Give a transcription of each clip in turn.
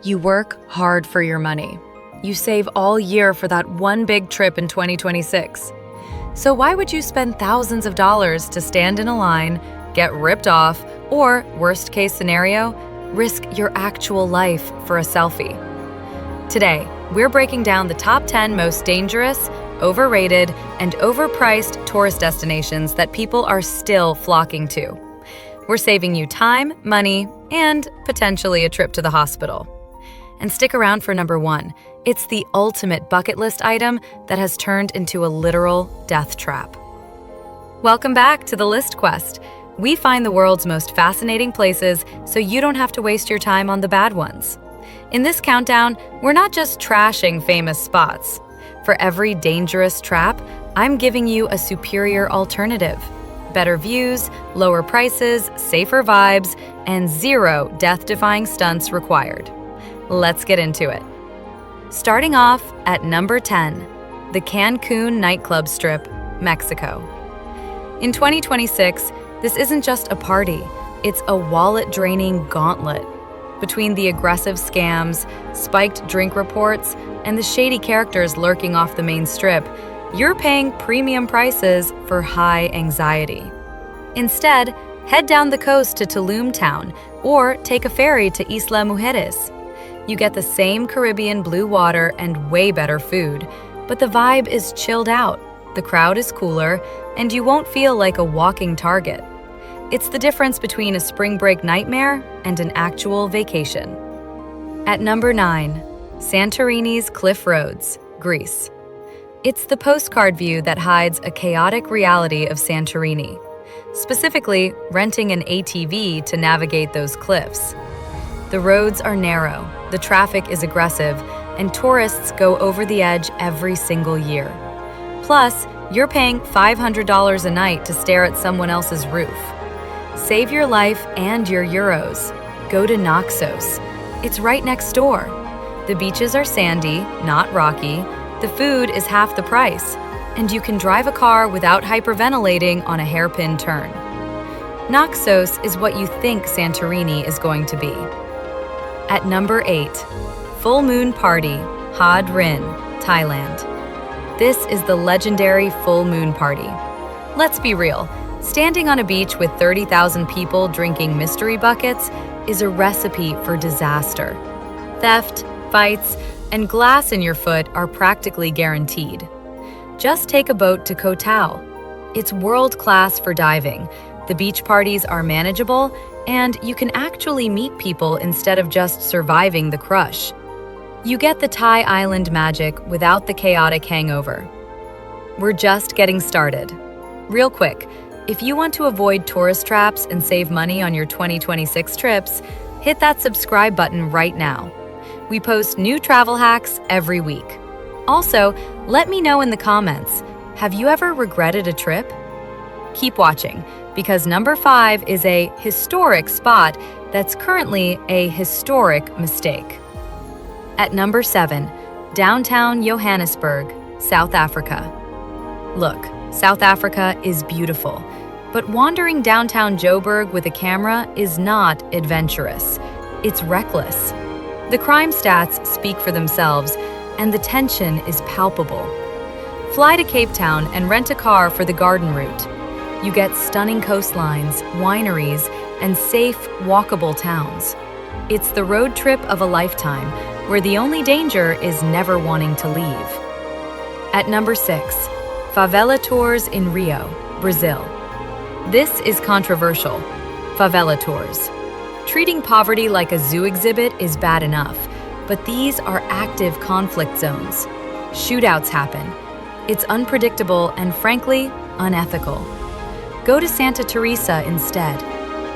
You work hard for your money. You save all year for that one big trip in 2026. So why would you spend thousands of dollars to stand in a line, get ripped off, or, worst case scenario, risk your actual life for a selfie? Today, we're breaking down the top 10 most dangerous, overrated, and overpriced tourist destinations that people are still flocking to. We're saving you time, money, and potentially a trip to the hospital. And stick around for number 1. It's the ultimate bucket list item that has turned into a literal death trap. Welcome back to the List Quest. We find the world's most fascinating places so you don't have to waste your time on the bad ones. In this countdown, we're not just trashing famous spots. For every dangerous trap, I'm giving you a superior alternative. Better views, lower prices, safer vibes, and 0 death-defying stunts required. Let's get into it. Starting off at number 10, the Cancun nightclub strip, Mexico. In 2026, this isn't just a party, it's a wallet-draining gauntlet. Between the aggressive scams, spiked drink reports, and the shady characters lurking off the main strip, you're paying premium prices for high anxiety. Instead, head down the coast to Tulum Town or take a ferry to Isla Mujeres. You get the same Caribbean blue water and way better food, but the vibe is chilled out, the crowd is cooler, and you won't feel like a walking target. It's the difference between a spring break nightmare and an actual vacation. At number 9, Santorini's Cliff Roads, Greece. It's the postcard view that hides a chaotic reality of Santorini, specifically renting an ATV to navigate those cliffs. The roads are narrow, the traffic is aggressive, and tourists go over the edge every single year. Plus, you're paying $500 a night to stare at someone else's roof. Save your life and your euros. Go to Naxos. It's right next door. The beaches are sandy, not rocky. The food is half the price, and you can drive a car without hyperventilating on a hairpin turn. Naxos is what you think Santorini is going to be. At number 8, Full Moon Party, Ha Drin, Thailand. This is the legendary full moon party. Let's be real, standing on a beach with 30,000 people drinking mystery buckets is a recipe for disaster. Theft, fights, and glass in your foot are practically guaranteed. Just take a boat to Koh Tao. It's world-class for diving. The beach parties are manageable, and you can actually meet people instead of just surviving the crush. You get the Thai island magic without the chaotic hangover. We're just getting started. Real quick, if you want to avoid tourist traps and save money on your 2026 trips, hit that subscribe button right now. We post new travel hacks every week. Also, let me know in the comments, have you ever regretted a trip? Keep watching, because number 5 is a historic spot that's currently a historic mistake. At number 7, downtown Johannesburg, South Africa. Look, South Africa is beautiful, but wandering downtown Joburg with a camera is not adventurous. It's reckless. The crime stats speak for themselves, and the tension is palpable. Fly to Cape Town and rent a car for the garden route. You get stunning coastlines, wineries, and safe, walkable towns. It's the road trip of a lifetime, where the only danger is never wanting to leave. At number 6, favela tours in Rio, Brazil. This is controversial. Favela tours. Treating poverty like a zoo exhibit is bad enough, but these are active conflict zones. Shootouts happen. It's unpredictable and, frankly, unethical. Go to Santa Teresa instead.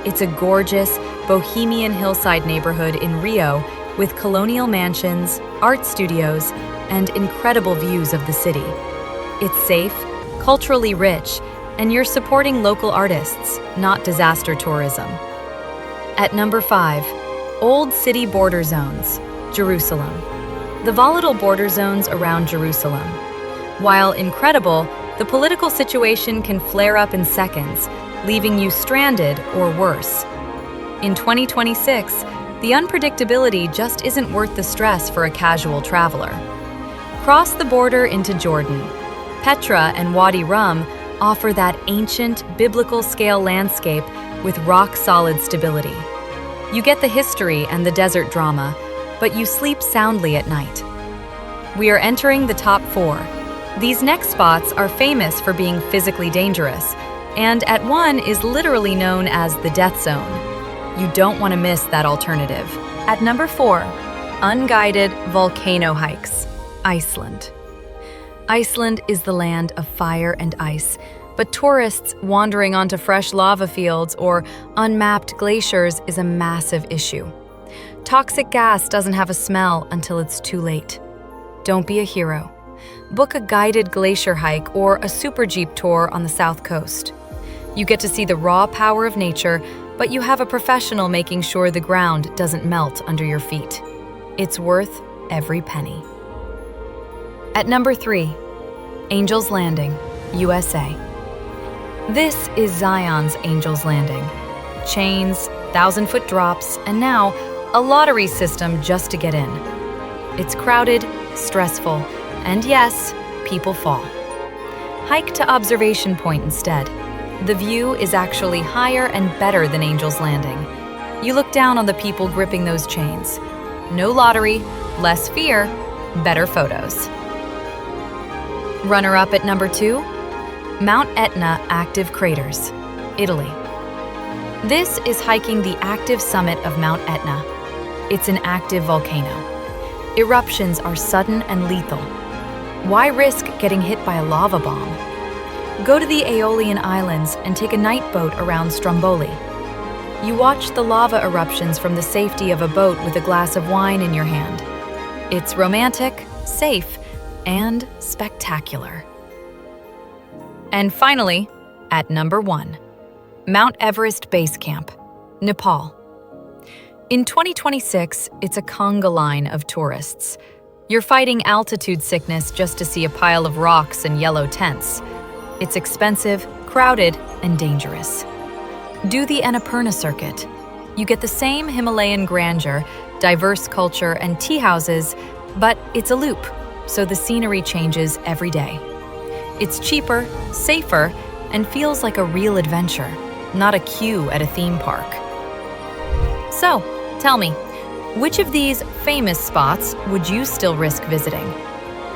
It's a gorgeous, bohemian hillside neighborhood in Rio with colonial mansions, art studios, and incredible views of the city. It's safe, culturally rich, and you're supporting local artists, not disaster tourism. At number 5, Old City Border Zones, Jerusalem. The volatile border zones around Jerusalem. While incredible, the political situation can flare up in seconds, leaving you stranded or worse. In 2026, The unpredictability just isn't worth the stress for a casual traveler. Cross the border into Jordan. Petra and Wadi Rum offer that ancient, biblical-scale landscape with rock-solid stability. You get the history and the desert drama, but you sleep soundly at night. We are entering the top 4. These next spots are famous for being physically dangerous, and at one is literally known as the death zone. You don't want to miss that alternative. At number 4, unguided volcano hikes, Iceland. Iceland is the land of fire and ice, but tourists wandering onto fresh lava fields or unmapped glaciers is a massive issue. Toxic gas doesn't have a smell until it's too late. Don't be a hero. Book a guided glacier hike or a super jeep tour on the south coast. You get to see the raw power of nature, but you have a professional making sure the ground doesn't melt under your feet. It's worth every penny. At number 3, Angel's Landing, USA. This is Zion's Angel's Landing. Chains, 1,000-foot drops, and now a lottery system just to get in. It's crowded, stressful, and yes, people fall. Hike to Observation Point instead. The view is actually higher and better than Angel's Landing. You look down on the people gripping those chains. No lottery, less fear, better photos. Runner-up at number 2, Mount Etna Active Craters, Italy. This is hiking the active summit of Mount Etna. It's an active volcano. Eruptions are sudden and lethal. Why risk getting hit by a lava bomb? Go to the Aeolian Islands and take a night boat around Stromboli. You watch the lava eruptions from the safety of a boat with a glass of wine in your hand. It's romantic, safe, and spectacular. And finally, at number 1, Mount Everest Base Camp, Nepal. In 2026, it's a conga line of tourists. You're fighting altitude sickness just to see a pile of rocks and yellow tents. It's expensive, crowded, and dangerous. Do the Annapurna circuit. You get the same Himalayan grandeur, diverse culture, and tea houses, but it's a loop, so the scenery changes every day. It's cheaper, safer, and feels like a real adventure, not a queue at a theme park. So, tell me, which of these famous spots would you still risk visiting?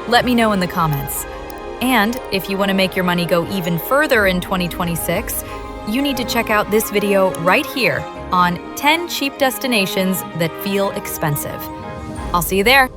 Let me know in the comments. And if you want to make your money go even further in 2026, you need to check out this video right here on 10 cheap destinations that feel expensive. I'll see you there.